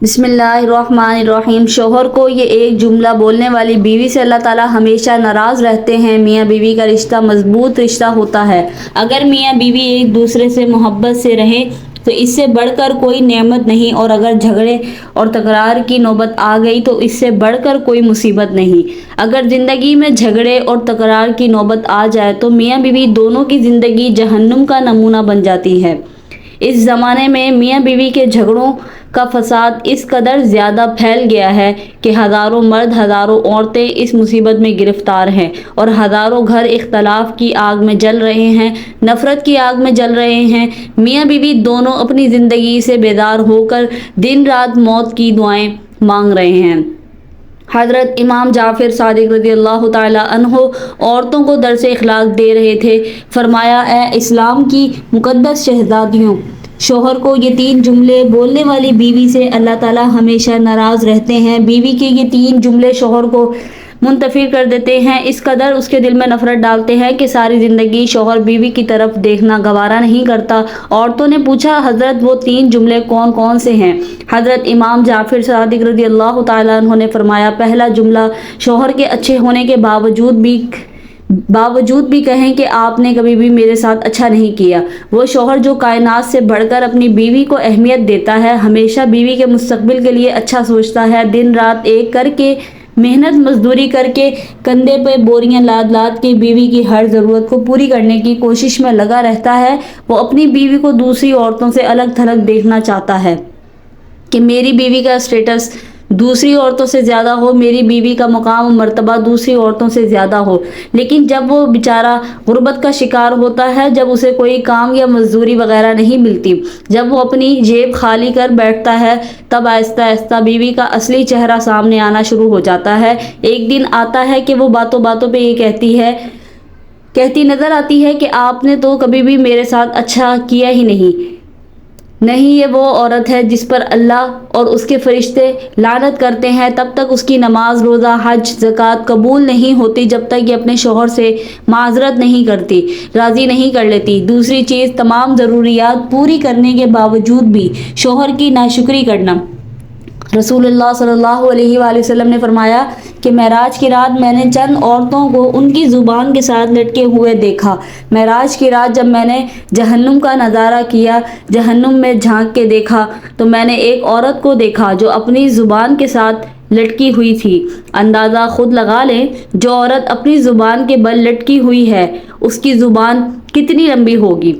بسم اللہ الرحمن الرحیم۔ شوہر کو یہ ایک جملہ بولنے والی بیوی سے اللہ تعالیٰ ہمیشہ ناراض رہتے ہیں۔ میاں بیوی کا رشتہ مضبوط رشتہ ہوتا ہے۔ اگر میاں بیوی ایک دوسرے سے محبت سے رہیں تو اس سے بڑھ کر کوئی نعمت نہیں، اور اگر جھگڑے اور تکرار کی نوبت آ گئی تو اس سے بڑھ کر کوئی مصیبت نہیں۔ اگر زندگی میں جھگڑے اور تکرار کی نوبت آ جائے تو میاں بیوی دونوں کی زندگی جہنم کا نمونہ بن جاتی ہے۔ اس زمانے میں میاں بیوی کے جھگڑوں کا فساد اس قدر زیادہ پھیل گیا ہے کہ ہزاروں مرد ہزاروں عورتیں اس مصیبت میں گرفتار ہیں، اور ہزاروں گھر اختلاف کی آگ میں جل رہے ہیں، نفرت کی آگ میں جل رہے ہیں۔ میاں بیوی دونوں اپنی زندگی سے بیدار ہو کر دن رات موت کی دعائیں مانگ رہے ہیں۔ حضرت امام جعفر صادق رضی اللہ تعالیٰ عنہ عورتوں کو درس اخلاق دے رہے تھے۔ فرمایا، اے اسلام کی مقدس شہزادیوں، شوہر کو یہ 3 جملے بولنے والی بیوی سے اللہ تعالیٰ ہمیشہ ناراض رہتے ہیں۔ بیوی کے یہ 3 جملے شوہر کو منتفر کر دیتے ہیں، اس قدر اس کے دل میں نفرت ڈالتے ہیں کہ ساری زندگی شوہر بیوی کی طرف دیکھنا گوارا نہیں کرتا۔ عورتوں نے پوچھا، حضرت وہ 3 جملے کون کون سے ہیں؟ حضرت امام جعفر صادق رضی اللہ تعالیٰ عنہ نے فرمایا، پہلا جملہ، شوہر کے اچھے ہونے کے باوجود بھی کہیں کہ آپ نے کبھی بھی میرے ساتھ اچھا نہیں کیا۔ وہ شوہر جو کائنات سے بڑھ کر اپنی بیوی کو اہمیت دیتا ہے، ہمیشہ بیوی کے مستقبل کے لیے اچھا سوچتا ہے، دن رات ایک کر کے محنت مزدوری کر کے کندھے پہ بوریاں لاد لاد کے بیوی کی ہر ضرورت کو پوری کرنے کی کوشش میں لگا رہتا ہے۔ وہ اپنی بیوی کو دوسری عورتوں سے الگ تھلگ دیکھنا چاہتا ہے کہ میری بیوی کا اسٹیٹس دوسری عورتوں سے زیادہ ہو، میری بیوی کا مقام و مرتبہ دوسری عورتوں سے زیادہ ہو۔ لیکن جب وہ بیچارہ غربت کا شکار ہوتا ہے، جب اسے کوئی کام یا مزدوری وغیرہ نہیں ملتی، جب وہ اپنی جیب خالی کر بیٹھتا ہے، تب آہستہ آہستہ بیوی کا اصلی چہرہ سامنے آنا شروع ہو جاتا ہے۔ ایک دن آتا ہے کہ وہ باتوں باتوں پہ یہ کہتی نظر آتی ہے کہ آپ نے تو کبھی بھی میرے ساتھ اچھا کیا ہی نہیں۔ یہ وہ عورت ہے جس پر اللہ اور اس کے فرشتے لعنت کرتے ہیں۔ تب تک اس کی نماز، روزہ، حج، زکوٰۃ قبول نہیں ہوتی جب تک یہ اپنے شوہر سے معذرت نہیں کرتی، راضی نہیں کر لیتی۔ دوسری چیز، تمام ضروریات پوری کرنے کے باوجود بھی شوہر کی ناشکری کرنا۔ رسول اللہ صلی اللہ علیہ وآلہ وسلم نے فرمایا کہ معراج کی رات میں نے چند عورتوں کو ان کی زبان کے ساتھ لٹکے ہوئے دیکھا۔ معراج کی رات جب میں نے جہنم کا نظارہ کیا، جہنم میں جھانک کے دیکھا، تو میں نے ایک عورت کو دیکھا جو اپنی زبان کے ساتھ لٹکی ہوئی تھی۔ اندازہ خود لگا لیں، جو عورت اپنی زبان کے بل لٹکی ہوئی ہے، اس کی زبان کتنی لمبی ہوگی۔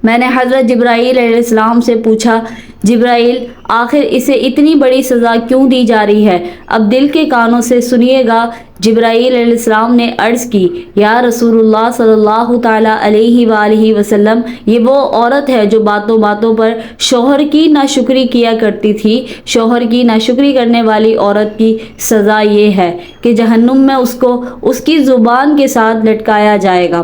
میں نے حضرت جبرائیل علیہ السلام سے پوچھا، جبرائیل، آخر اسے اتنی بڑی سزا کیوں دی جا رہی ہے؟ اب دل کے کانوں سے سنیے گا۔ جبرائیل علیہ السلام نے عرض کی، یا رسول اللہ صلی اللہ تعالیٰ علیہ وآلہ وسلم، یہ وہ عورت ہے جو باتوں باتوں پر شوہر کی ناشکری کیا کرتی تھی۔ شوہر کی ناشکری کرنے والی عورت کی سزا یہ ہے کہ جہنم میں اس کو اس کی زبان کے ساتھ لٹکایا جائے گا۔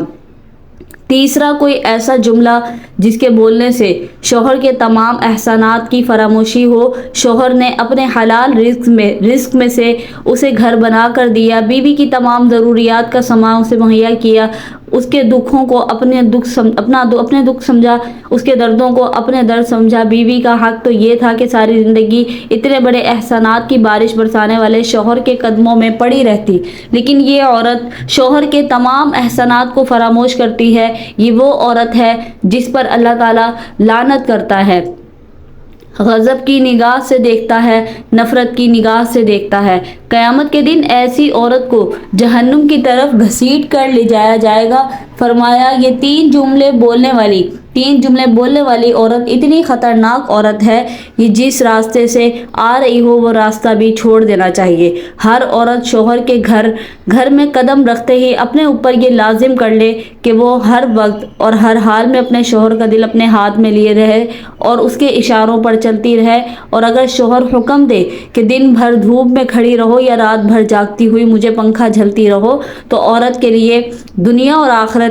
تیسرا، کوئی ایسا جملہ جس کے بولنے سے شوہر کے تمام احسانات کی فراموشی ہو۔ شوہر نے اپنے حلال رزق میں سے اسے گھر بنا کر دیا، بیوی کی تمام ضروریات کا سامان اسے مہیا کیا، اس کے دکھوں کو اپنے دکھ سمجھا، اس کے دردوں کو اپنے درد سمجھا۔ بیوی کا حق تو یہ تھا کہ ساری زندگی اتنے بڑے احسانات کی بارش برسانے والے شوہر کے قدموں میں پڑی رہتی، لیکن یہ عورت شوہر کے تمام احسانات کو فراموش کرتی ہے۔ یہ وہ عورت ہے جس پر اللہ تعالیٰ لعنت کرتا ہے، غضب کی نگاہ سے دیکھتا ہے، نفرت کی نگاہ سے دیکھتا ہے۔ قیامت کے دن ایسی عورت کو جہنم کی طرف گھسیٹ کر لے جایا جائے گا۔ فرمایا، یہ 3 جملے بولنے والی عورت اتنی خطرناک عورت ہے، یہ جس راستے سے آ رہی ہو وہ راستہ بھی چھوڑ دینا چاہیے۔ ہر عورت شوہر کے گھر میں قدم رکھتے ہی اپنے اوپر یہ لازم کر لے کہ وہ ہر وقت اور ہر حال میں اپنے شوہر کا دل اپنے ہاتھ میں لیے رہے اور اس کے اشاروں پر چلتی رہے۔ اور اگر شوہر حکم دے کہ دن بھر دھوپ میں کھڑی رہو یا رات بھر جاگتی ہوئی مجھے پنکھا جھلتی رہو، تو عورت کے لیے دنیا اور آخرت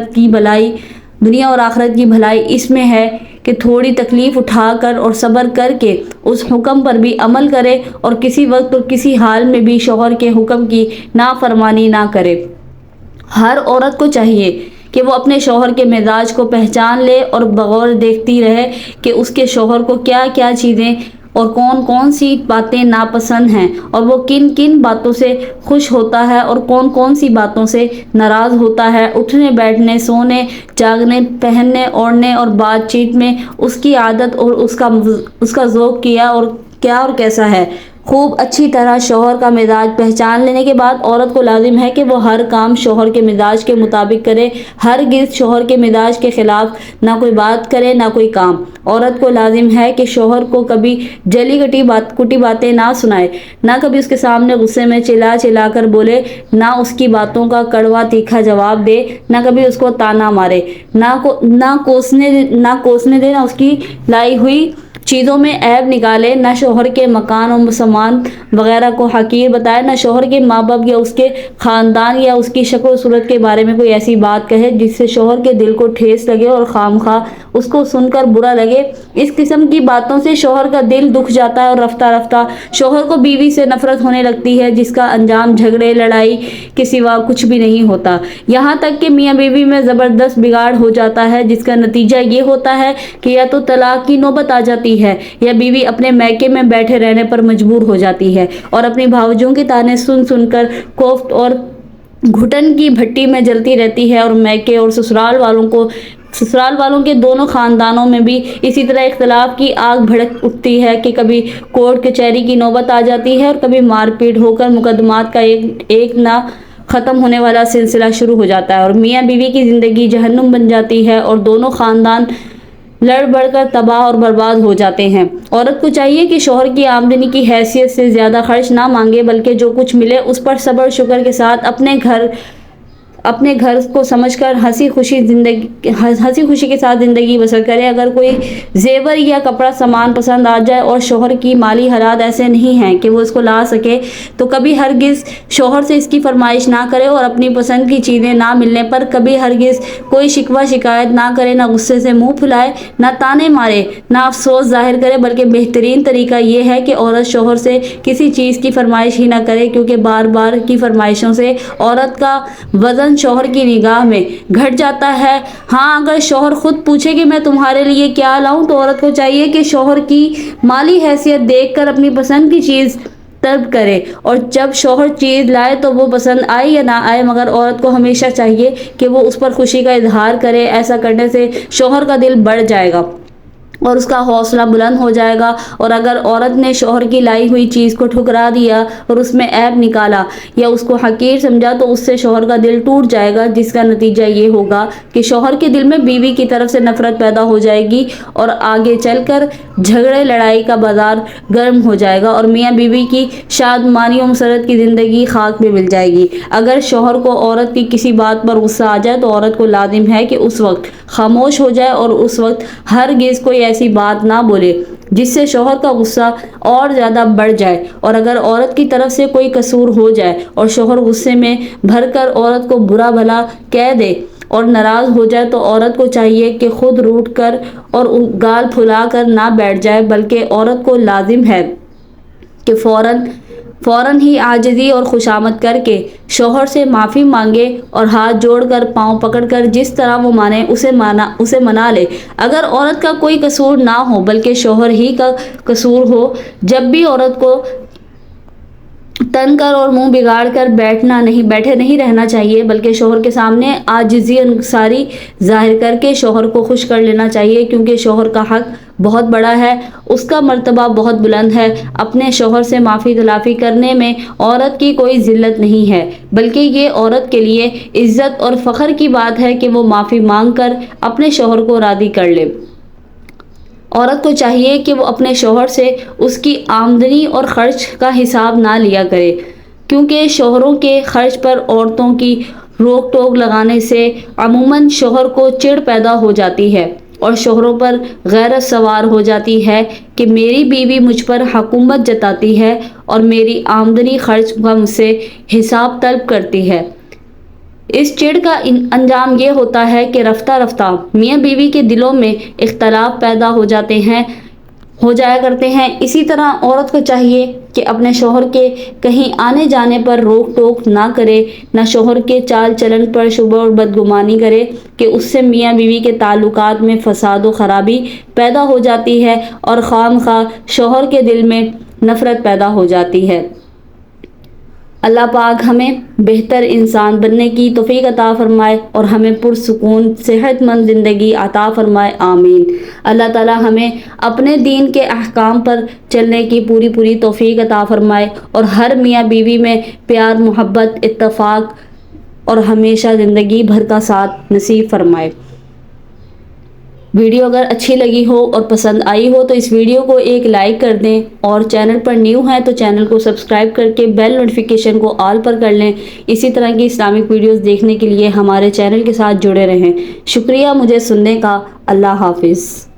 کی بھلائی اس میں ہے کہ تھوڑی تکلیف اٹھا کر اور صبر کر کے اس حکم پر بھی عمل کرے، اور کسی وقت اور کسی حال میں بھی شوہر کے حکم کی نافرمانی نہ کرے۔ ہر عورت کو چاہیے کہ وہ اپنے شوہر کے مزاج کو پہچان لے اور بغور دیکھتی رہے کہ اس کے شوہر کو کیا کیا چیزیں اور کون کون سی باتیں ناپسند ہیں اور وہ کن کن باتوں سے خوش ہوتا ہے اور کون کون سی باتوں سے ناراض ہوتا ہے۔ اٹھنے بیٹھنے، سونے جاگنے، پہننے اوڑھنے اور بات چیت میں اس کی عادت اور اس کا ذوق کیا اور کیسا ہے۔ خوب اچھی طرح شوہر کا مزاج پہچان لینے کے بعد عورت کو لازم ہے کہ وہ ہر کام شوہر کے مزاج کے مطابق کرے، ہرگز شوہر کے مزاج کے خلاف نہ کوئی بات کرے نہ کوئی کام۔ عورت کو لازم ہے کہ شوہر کو کبھی جلی کٹی باتیں نہ سنائے، نہ کبھی اس کے سامنے غصے میں چلا کر بولے، نہ اس کی باتوں کا کڑوا تیکھا جواب دے، نہ کبھی اس کو تانا مارے، نہ کوسنے دے، نہ اس کی لائی ہوئی چیزوں میں عیب نکالے، نہ شوہر کے مکان اور سامان وغیرہ کو حقیر بتائے، نہ شوہر کے ماں باپ یا اس کے خاندان یا اس کی شکل و صورت کے بارے میں کوئی ایسی بات کہے جس سے شوہر کے دل کو ٹھیس لگے اور خواہ اس کو سن کر برا لگے۔ اس قسم کی باتوں سے شوہر کا دل دکھ جاتا ہے اور رفتہ رفتہ شوہر کو بیوی سے نفرت ہونے لگتی ہے، جس کا انجام جھگڑے لڑائی کے سوا کچھ بھی نہیں ہوتا، یہاں تک کہ میاں بیوی میں زبردست بگاڑ ہو جاتا ہے، جس کا نتیجہ یہ ہوتا ہے کہ یا تو طلاق کی نوبت آ جاتی ہے یا بیوی اپنے میکے میں بیٹھے رہنے پر مجبور ہو جاتی ہے اور اپنی بھاوجوں کے طعنے سن کر کوفت اور گھٹن کی بھٹی میں جلتی رہتی ہے، اور میکے اور سسرال والوں کے دونوں خاندانوں میں بھی اسی طرح اختلاف کی آگ بھڑک اٹھتی ہے کہ کبھی کورٹ کچہری کی نوبت آ جاتی ہے اور کبھی مار پیٹ ہو کر مقدمات کا ایک نہ ختم ہونے والا سلسلہ شروع ہو جاتا ہے اور میاں بیوی کی زندگی جہنم بن جاتی ہے اور دونوں خاندان لڑ بڑھ کر تباہ اور برباد ہو جاتے ہیں۔ عورت کو چاہیے کہ شوہر کی آمدنی کی حیثیت سے زیادہ خرچ نہ مانگے، بلکہ جو کچھ ملے اس پر صبر و شکر کے ساتھ اپنے گھر کو سمجھ کر ہنسی خوشی کے ساتھ زندگی بسر کرے۔ اگر کوئی زیور یا کپڑا سامان پسند آ جائے اور شوہر کی مالی حالات ایسے نہیں ہیں کہ وہ اس کو لا سکے تو کبھی ہرگز شوہر سے اس کی فرمائش نہ کرے اور اپنی پسند کی چیزیں نہ ملنے پر کبھی ہرگز کوئی شکوہ شکایت نہ کرے، نہ غصے سے منہ پھلائے، نہ تانے مارے، نہ افسوس ظاہر کرے، بلکہ بہترین طریقہ یہ ہے کہ عورت شوہر سے کسی چیز کی فرمائش ہی نہ کرے، کیونکہ بار بار کی فرمائشوں سے عورت کا وزن شوہر کی نگاہ میں گھٹ جاتا ہے۔ ہاں، اگر شوہر خود پوچھے کہ میں تمہارے لیے کیا لاؤں تو عورت کو چاہیے کہ شوہر کی مالی حیثیت دیکھ کر اپنی پسند کی چیز طلب کرے، اور جب شوہر چیز لائے تو وہ پسند آئے یا نہ آئے، مگر عورت کو ہمیشہ چاہیے کہ وہ اس پر خوشی کا اظہار کرے۔ ایسا کرنے سے شوہر کا دل بڑھ جائے گا اور اس کا حوصلہ بلند ہو جائے گا، اور اگر عورت نے شوہر کی لائی ہوئی چیز کو ٹھکرا دیا اور اس میں عیب نکالا یا اس کو حقیر سمجھا تو اس سے شوہر کا دل ٹوٹ جائے گا، جس کا نتیجہ یہ ہوگا کہ شوہر کے دل میں بیوی کی طرف سے نفرت پیدا ہو جائے گی اور آگے چل کر جھگڑے لڑائی کا بازار گرم ہو جائے گا اور میاں بیوی کی شادمانی و مسرت کی زندگی خاک میں مل جائے گی۔ اگر شوہر کو عورت کی کسی بات پر غصہ آ جائے تو عورت کو لازم ہے کہ اس وقت خاموش ہو جائے اور اس وقت ہرگز کوئی ایسی بات نہ بولے جس سے شوہر کا غصہ اور زیادہ بڑھ جائے، اور اگر عورت کی طرف سے کوئی قصور ہو جائے اور شوہر غصے میں بھر کر عورت کو برا بھلا کہہ دے اور ناراض ہو جائے تو عورت کو چاہیے کہ خود روٹھ کر اور گال پھلا کر نہ بیٹھ جائے، بلکہ عورت کو لازم ہے کہ فوراً ہی عاجزی اور خوشامد کر کے شوہر سے معافی مانگے اور ہاتھ جوڑ کر پاؤں پکڑ کر جس طرح وہ مانے اسے منا لے۔ اگر عورت کا کوئی قصور نہ ہو بلکہ شوہر ہی کا قصور ہو، جب بھی عورت کو تن کر اور منہ بگاڑ کر بیٹھے نہیں رہنا چاہیے، بلکہ شوہر کے سامنے عاجزی انکساری ظاہر کر کے شوہر کو خوش کر لینا چاہیے، کیونکہ شوہر کا حق بہت بڑا ہے، اس کا مرتبہ بہت بلند ہے۔ اپنے شوہر سے معافی تلافی کرنے میں عورت کی کوئی ذلت نہیں ہے، بلکہ یہ عورت کے لیے عزت اور فخر کی بات ہے کہ وہ معافی مانگ کر اپنے شوہر کو راضی کر لے۔ عورت کو چاہیے کہ وہ اپنے شوہر سے اس کی آمدنی اور خرچ کا حساب نہ لیا کرے، کیونکہ شوہروں کے خرچ پر عورتوں کی روک ٹوک لگانے سے عموماً شوہر کو چڑ پیدا ہو جاتی ہے اور شوہروں پر غیرت سوار ہو جاتی ہے کہ میری بیوی مجھ پر حکومت جتاتی ہے اور میری آمدنی خرچ کا مجھ سے حساب طلب کرتی ہے۔ اس چڑ کا انجام یہ ہوتا ہے کہ رفتہ رفتہ میاں بیوی کے دلوں میں اختلاف پیدا ہو جاتے ہیں ہو جایا کرتے ہیں۔ اسی طرح عورت کو چاہیے کہ اپنے شوہر کے کہیں آنے جانے پر روک ٹوک نہ کرے، نہ شوہر کے چال چلن پر شبہ اور بدگمانی کرے کہ اس سے میاں بیوی کے تعلقات میں فساد و خرابی پیدا ہو جاتی ہے اور خواہ شوہر کے دل میں نفرت پیدا ہو جاتی ہے۔ اللہ پاک ہمیں بہتر انسان بننے کی توفیق عطا فرمائے اور ہمیں پرسکون صحت مند زندگی عطا فرمائے، آمین۔ اللہ تعالی ہمیں اپنے دین کے احکام پر چلنے کی پوری توفیق عطا فرمائے اور ہر میاں بیوی میں پیار، محبت، اتفاق اور ہمیشہ زندگی بھر کا ساتھ نصیب فرمائے۔ ویڈیو اگر اچھی لگی ہو اور پسند آئی ہو تو اس ویڈیو کو ایک لائک کر دیں، اور چینل پر نیو ہیں تو چینل کو سبسکرائب کر کے بیل نوٹیفیکیشن کو آل پر کر لیں۔ اسی طرح کی اسلامک ویڈیوز دیکھنے کے لیے ہمارے چینل کے ساتھ جڑے رہیں۔ شکریہ مجھے سننے کا۔ اللہ حافظ۔